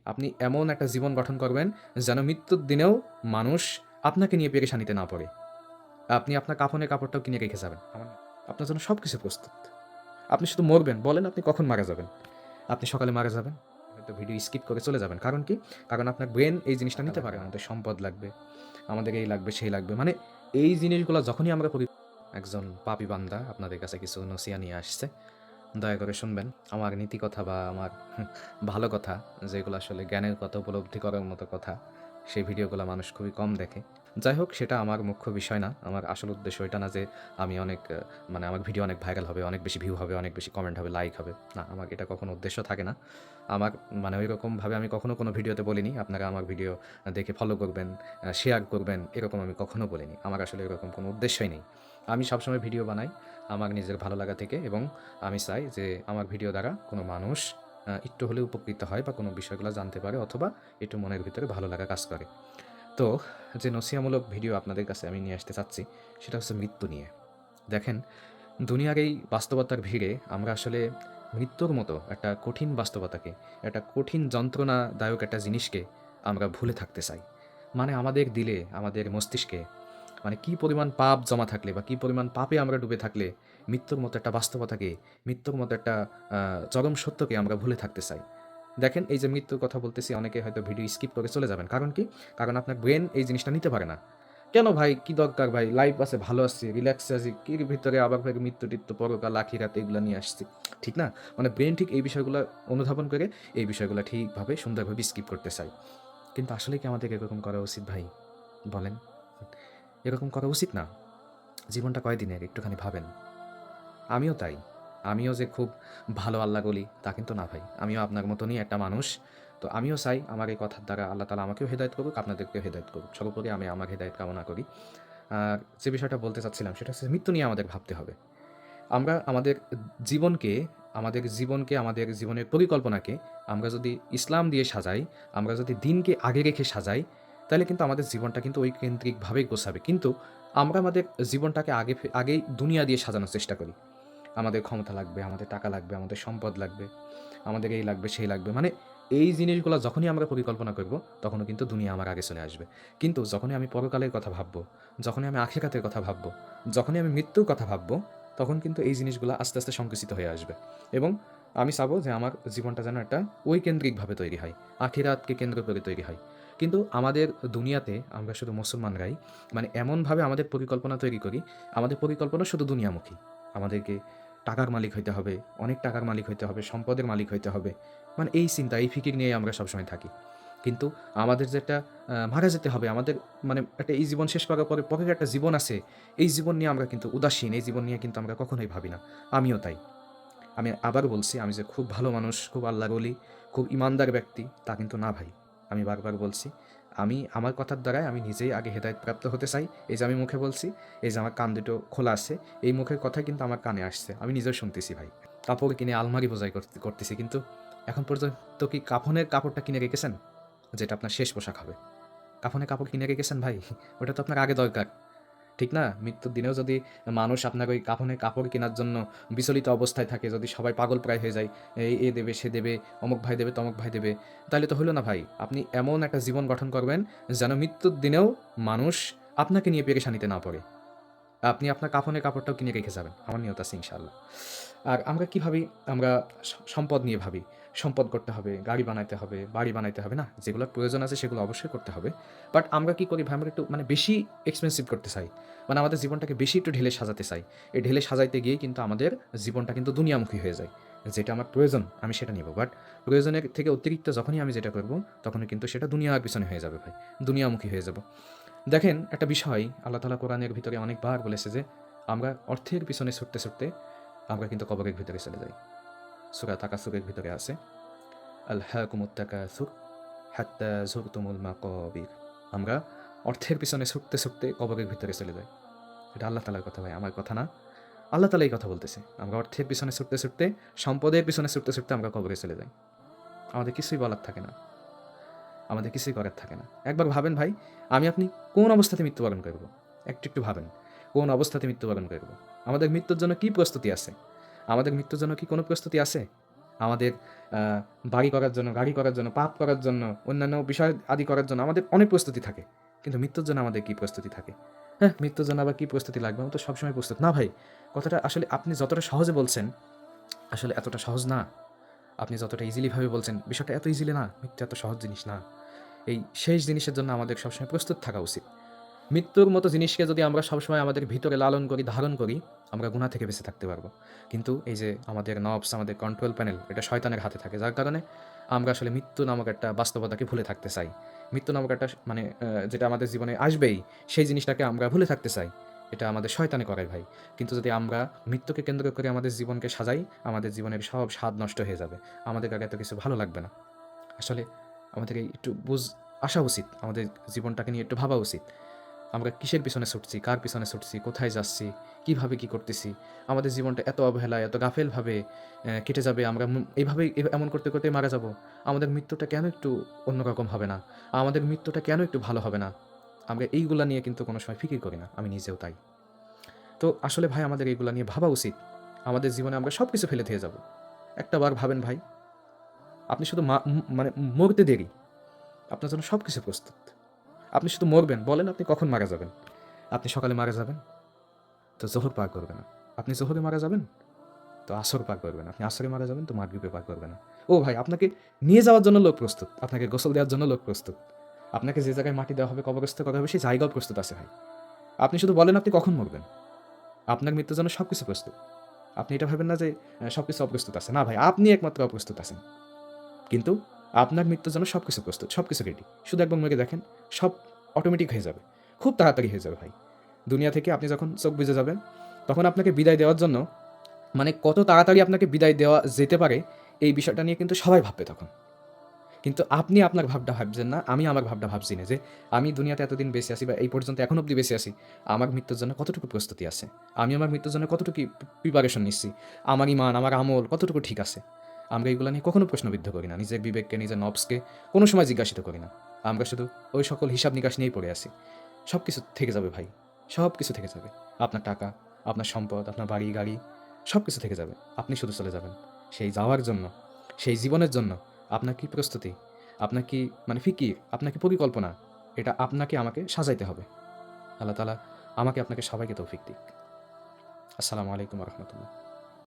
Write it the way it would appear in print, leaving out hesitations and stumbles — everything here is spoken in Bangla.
আপনি এমন একটা জীবন গঠন করবেন যেন মৃত্যুর দিনেও মানুষ আপনাকে নিয়ে পেরেশানিতে না পড়ে। আপনি আপনার কাফনের কাপড়টাও কিনে রেখে যাবেন। আপনার জন্য সবকিছু প্রস্তুত। আপনি শুধু মরবেন। বলেন আপনি কখন মারা যাবেন? আপনি সকালে মারা যাবেন। হয়তো ভিডিও স্কিপ করে চলে যাবেন। কারণ কি? কারণ আপনার ব্রেন এই জিনিসটা নিতে পারে না। আমাদের সম্পদ লাগবে, আমাদের এই লাগবে, সেই লাগবে। মানে এই জিনিসগুলা যখনই আমরা করি, একজন পাপী বান্দা আপনাদের কাছে কিছু নসিহা নিয়ে আসছে। দয়া করে শুনবেন। আমার নীতি কথা বা আমার ভালো কথা, যেগুলো আসলে জ্ঞানের কথা, উপলব্ধি করার মতো কথা, সেই ভিডিওগুলো মানুষ খুবই কম দেখে। যাই হোক, সেটা আমার মুখ্য বিষয় না। আমার আসল উদ্দেশ্য এটা না যে আমি অনেক মানে আমার ভিডিও অনেক ভাইরাল হবে, অনেক বেশি ভিউ হবে, অনেক বেশি কমেন্ট হবে, লাইক হবে। না, আমার এটা কখনো উদ্দেশ্য থাকে না। আমার মানে ওইরকমভাবে আমি কখনো কোনো ভিডিওতে বলিনি, আপনারা আমার ভিডিও দেখে ফলো করবেন, শেয়ার করবেন, এরকম আমি কখনো বলিনি। আমার আসলে এরকম কোনো উদ্দেশ্যই নেই। আমি সবসময় ভিডিও বানাই আমার নিজের ভালো লাগা থেকে, এবং আমি চাই যে আমার ভিডিও দ্বারা কোনো মানুষ একটু হলেও উপকৃত হয় বা কোনো বিষয়গুলো জানতে পারে, অথবা একটু মনের ভিতরে ভালো লাগা কাজ করে। তো যে নসিহামূলক ভিডিও আপনাদের কাছে আমি নিয়ে আসতে চাচ্ছি, সেটা হচ্ছে মৃত্যু নিয়ে। দেখেন, দুনিয়ার এই বাস্তবতার ভিড়ে আমরা আসলে মৃত্যুর মতো একটা কঠিন বাস্তবতাকে, একটা কঠিন যন্ত্রণাদায়ক একটা জিনিসকে আমরা ভুলে থাকতে চাই। মানে আমাদের দিলে, আমাদের মস্তিষ্কে মানে কি পরিমাণ পাপ জমা থাকলে বা কি পরিমাণ পাপে আমরা ডুবে থাকলে মৃত্যুর মতো একটা বাস্তবতাকে, মৃত্যুর মতো একটা চরম সত্যকে আমরা ভুলে থাকতে চাই। দেখেন, এই যে মৃত্যুর কথা বলতেছি, অনেকে হয়তো ভিডিও স্কিপ করে চলে যাবেন। কারণ কি? কারণ আপনার ব্রেন এই জিনিসটা নিতে পারে না। কেন ভাই? কি দরকার ভাই? লাইফ আছে, ভালো আছি, রিল্যাক্সে আছি। এর ভিতরে আবার ভাই মৃত্যু-টিত্যু, পরকাল, আখিরাত এগুলা নিয়ে আসছি। ঠিক না? মানে ব্রেন ঠিক এই বিষয়গুলা অনুধাবন করে এই বিষয়গুলা ঠিকভাবে সুন্দরভাবে স্কিপ করতে চায়। কিন্তু আসলে কি আমাদের এরকম করা উচিত ভাই? বলেন। এরকম করা উচিত না। জীবনটা কয়দিনের? একটুখানি ভাবেন। আমিও তাই। আমিও যে খুব ভালো আল্লাহর ওলি তা কিন্তু না ভাই। আমিও আপনার মতনই একটা মানুষ। তো আমিও চাই আমার এই কথার দ্বারা আল্লাহ তাআলা আমাকেও হেদায়েত করুক, আপনাদেরকেও হেদায়েত করুক। সর্বোপরি আমি আমার হেদায়েত কামনা করি। আর যে বিষয়টা বলতে চাচ্ছিলাম সেটা হচ্ছে মৃত্যু নিয়ে আমাদের ভাবতে হবে। আমরা জীবনকে জীবনকে, আমাদের জীবনের পরিকল্পনাকে আমরা যদি ইসলাম দিয়ে সাজাই, আমরা যদি দিনকে আগে রেখে সাজাই, তাহলে কিন্তু আমাদের জীবনটা কিন্তু ওই কেন্দ্রিকভাবেই গোছাবে। কিন্তু আমরা আমাদের জীবনটাকে আগেই দুনিয়া দিয়ে সাজানোর চেষ্টা করি। আমাদের ক্ষমতা লাগবে, আমাদের টাকা লাগবে, আমাদের সম্পদ লাগবে, আমাদের এই লাগবে, সেই লাগবে। মানে এই জিনিসগুলা যখনই আমরা পরিকল্পনা করব, তখনও কিন্তু দুনিয়া আমার আগে চলে আসবে। কিন্তু যখনই আমি পরকালের কথা ভাববো, যখনই আমি আখিরাতের কথা ভাববো, যখনই আমি মৃত্যুর কথা ভাববো, তখন কিন্তু এই জিনিসগুলা আস্তে, আস্তে সংকুচিত হয়ে আসবে। এবং আমি চাবো যে আমার জীবনটা যেন একটা ওই কেন্দ্রিকভাবে তৈরি হয়, আখিরাতকে কেন্দ্র করে তৈরি হয়। কিন্তু আমাদের দুনিয়াতে আমরা শুধু মুসলমানরাই মানে এমনভাবে আমাদের পরিকল্পনা তৈরি করি, আমাদের পরিকল্পনা শুধু দুনিয়ামুখী। আমাদেরকে টাকার মালিক হইতে হবে, অনেক টাকার মালিক হইতে হবে, সম্পদের মালিক হইতে হবে। মানে এই চিন্তা, এই ফিকির নিয়েই আমরা সবসময় থাকি। কিন্তু আমাদের যেটা মারা যেতে হবে, আমাদের মানে একটা এই জীবন শেষ করার পরে পরের একটা জীবন আছে, এই জীবন নিয়ে আমরা কিন্তু উদাসীন, এই জীবন নিয়ে কিন্তু আমরা কখনোই ভাবি না। আমিও তাই। আমি আবারও বলছি, আমি যে খুব ভালো মানুষ, খুব আল্লাহর ওলি, খুব ঈমানদার ব্যক্তি, তা কিন্তু না ভাই। আমি বারবার বলছি, আমি আমার কথার দ্বারাই আমি নিজেই আগে হেদায়েতপ্রাপ্ত হতে চাই। এই যে আমি মুখে বলছি, এই যে আমার কান দুটো খোলা আছে, এই মুখের কথাই কিন্তু আমার কানে আসছে। আমি নিজেও শুনতেছি ভাই। কাপড় কিনে আলমারি বোঝাই করতেছি। কিন্তু এখন পর্যন্ত কি কাফনের কাপড়টা কিনে রেখেছেন? যেটা আপনার শেষ পোশাক হবে। কাফনের কাপড় কিনে রেখেছেন ভাই? ওটা তো আপনার আগে দরকার। ঠিক না? মৃত্যুর দিনেও যদি মানুষ আপনার ওই কাফনের কাপড় কেনার জন্য বিচলিত অবস্থায় থাকে, যদি সবাই পাগলপ্রায় হয়ে যায়, এ দেবে, সে দেবে, অমুক ভাই দেবে, তমুক ভাই দেবে, তাহলে তো হইল না ভাই। আপনি এমন একটা জীবন গঠন করবেন যেন মৃত্যুর দিনেও মানুষ আপনাকে নিয়ে পেরেশানিতে না পড়ে। আপনি আপনার কাফনের কাপড়টাও কিনে রেখে যাবেন। আমার নিয়ত আছে ইনশাআল্লাহ। আর আমরা কি ভাবি? আমরা সম্পদ নিয়ে ভাবি। সম্পদ করতে হবে, গাড়ি বানাইতে হবে, বাড়ি বানাইতে হবে। না, যেগুলোর প্রয়োজন আছে সেগুলো অবশ্যই করতে হবে। বাট আমরা কি করি ভাই? আমরা একটু মানে বেশি এক্সপেনসিভ করতে চাই। মানে আমাদের জীবনটাকে বেশি একটু ঢেলে সাজাতে চাই। এই ঢেলে সাজাইতে গিয়েই কিন্তু আমাদের জীবনটা কিন্তু দুনিয়ামুখী হয়ে যায়। যেটা আমার প্রয়োজন আমি সেটা নিবো। বাট প্রয়োজনের থেকে অতিরিক্ত যখনই আমি যেটা করব, তখনই কিন্তু সেটা দুনিয়ার পিছনে হয়ে যাবে ভাই। দুনিয়ামুখী হয়ে যাব। দেখেন, একটা বিষয় আল্লাহ তাআলা কোরআনের ভিতরে অনেকবার বলেছে যে, আমরা অর্থের পিছনে ছুটতে, ছুটতে আমরা কিন্তু কবরের ভিতরে চলে যাই। সূরা তাকাসুরের ভিতরে আছে, আলহাকুমুত তাকাসুর হাত্তা যুরতুমুল মাকাবির। আমরা অর্থের পিছনে ছুটতে, ছুটতে কবরের ভিতরে চলে যাই। এটা আল্লাহ তাআলার কথা ভাই, আমার কথা না। আল্লাহ তাআলা এই কথা বলতেছে। আমরা অর্থের পিছনে ছুটতে, ছুটতে, সম্পদের পিছনে ছুটতে, ছুটতে আমরা কবরে চলে যাই। আমাদের কিছুই বলার থাকে না। আমাদের কিছুই করার থাকে না। একবার ভাবেন ভাই, আমি আপনি কোন অবস্থাতে মৃত্যুবরণ করব? একটু, একটু ভাবেন। কোন অবস্থাতে মৃত্যুবরণ করব? আমাদের মৃত্যুর জন্য কি প্রস্তুতি আছে? আমাদের মৃত্যুর জন্য কি কোনো প্রস্তুতি আছে? আমাদের বাড়ি করার জন্য, গাড়ি করার জন্য, পাপ করার জন্য, অন্যান্য বিষয় আদি করার জন্য আমাদের অনেক প্রস্তুতি থাকে। কিন্তু মৃত্যুর জন্য আমাদের কী প্রস্তুতি থাকে? হ্যাঁ, মৃত্যুর জন্য আবার কী প্রস্তুতি লাগবে? আমি তো সবসময় প্রস্তুত। না ভাই, কথাটা আসলে আপনি যতটা সহজে বলছেন, আসলে এতটা সহজ না। আপনি যতটা ইজিলি ভাবে বলছেন, বিষয়টা এত ইজিলি না। মৃত্যু এত সহজ জিনিস না। এই শেষ জিনিসের জন্য আমাদের সবসময় প্রস্তুত থাকা উচিত। মৃত্যুর মতো জিনিসকে যদি আমরা সবসময় আমাদের ভিতরে লালন করি, ধারণ করি, আমরা গুনাহ থেকে বেঁচে থাকতে পারবো। কিন্তু এই যে আমাদের নফস, আমাদের কন্ট্রোল প্যানেল, এটা শয়তানের হাতে থাকে। যার কারণে আমরা আসলে মৃত্যু নামক একটা বাস্তবতাকে ভুলে থাকতে চাই। মৃত্যু নামক একটা মানে যেটা আমাদের জীবনে আসবেই, সেই জিনিসটাকে আমরা ভুলে থাকতে চাই। এটা আমাদের শয়তানে করায় ভাই। কিন্তু যদি আমরা মৃত্যুকে কেন্দ্র করে আমাদের জীবনকে সাজাই, আমাদের জীবনের সব স্বাদ নষ্ট হয়ে যাবে। আমাদের আর এত কিছু ভালো লাগবে না। আসলে আমাদের এই একটু আসা উচিত। আমাদের জীবনটাকে নিয়ে একটু ভাবা উচিত। আমরা কিসের পিছনে ছুটছি, কার পিছনে ছুটছি, কোথায় যাচ্ছি, কিভাবে কি করতেছি? আমাদের জীবনটা এত অবহেলায়, এত গাফেলভাবে কেটে যাবে। আমরা এইভাবেই এমন করতে, করতে মারা যাবো। আমাদের মৃত্যুটা কেন একটু অন্যরকম হবে না? আমাদের মৃত্যুটা কেন একটু ভালো হবে না? আমরা এইগুলা নিয়ে কিন্তু কোনো সময় ফিকির করি না। আমি নিজেও তাই। তো আসলে ভাই আমাদের এইগুলা নিয়ে ভাবা উচিত। আমাদের জীবনে আমরা সবকিছু ফেলে দিয়ে যাবো। একটাবার ভাবেন ভাই, আপনি শুধু মানে মরতে দেরি। আপনার জন্য সবকিছু প্রস্তুত। আপনি শুধু মরবেন। বলেন আপনি কখন মারা যাবেন? আপনি সকালে মারা যাবেন? তো জোহর পার করবে না। আপনি জোহরে মারা যাবেন? তো আসর পার করবে না। আপনি আসরে মারা যাবেন তো মাগরিবে পার করবে না। ও ভাই আপনাকে নিয়ে যাওয়ার জন্য লোক প্রস্তুত। আপনাকে গোসল দেওয়ার জন্য লোক প্রস্তুত। আপনাকে যে জায়গায় মাটি দেওয়া হবে, কবরস্থ করা হবে সেই জায়গাও প্রস্তুত আছে ভাই। আপনি শুধু বলেন আপনি কখন মরবেন? আপনার মৃত্যুর জন্য সবকিছু প্রস্তুত। আপনি এটা ভাবেন না যে সবকিছু অপ্রস্তুত আছে। না ভাই, আপনি একমাত্র অপ্রস্তুত আছেন। কিন্তু আপনার মৃত্যুর জন্য সবকিছু প্রস্তুত। সবকিছু রেডি। শুধু একবার মরে দেখেন, সব অটোমেটিক হয়ে যাবে। খুব তাড়াতাড়ি হয়ে যাবে ভাই। দুনিয়া থেকে আপনি যখন চোখ বুজে যাবেন, তখন আপনাকে বিদায় দেওয়ার জন্য মানে কত তাড়াতাড়ি আপনাকে বিদায় দেওয়া যেতে পারে, এই বিষয়টা নিয়ে কিন্তু সবাই ভাববে তখন। কিন্তু আপনি আপনার ভাবটা ভাবছেন না, আমি আমার ভাবটা ভাবছি না যে, আমি দুনিয়াতে এতদিন বেঁচে আছি বা এই পর্যন্ত এখন অব্দি বেঁচে আছি, আমার মৃত্যুর জন্য কতটুকু প্রস্তুতি আছে? আমি আমার মৃত্যুর জন্য কতটুকু প্রিপারেশন নিচ্ছি? আমার ঈমান, আমার আমল কতটুকু ঠিক আছে? আমরা এগুলা নিয়ে কখনো প্রশ্নবিদ্ধ করি না। নিজের বিবেককে, নিজের নফসকে কোনো সময় জিজ্ঞাসিত করি না। আমরা শুধু ওই সকল হিসাব নিকাশ নিয়েই পড়ে আছি। সব কিছু থেকে যাবে ভাই। সব কিছু থেকে যাবে। আপনার টাকা, আপনার সম্পদ, আপনার বাড়ি, গাড়ি সব কিছু থেকে যাবে। আপনি শুধু চলে যাবেন। সেই যাওয়ার জন্য, সেই জীবনের জন্য আপনার কি প্রস্তুতি? আপনার কি মানে ফিকির, আপনার কি পরিকল্পনা? এটা আপনাকে আমাকে সাজাইতে হবে। আল্লাহ তাআলা আমাকে আপনাকে সবাইকে তৌফিক দিক। আসসালামু আলাইকুম ওয়া রাহমাতুল্লাহ।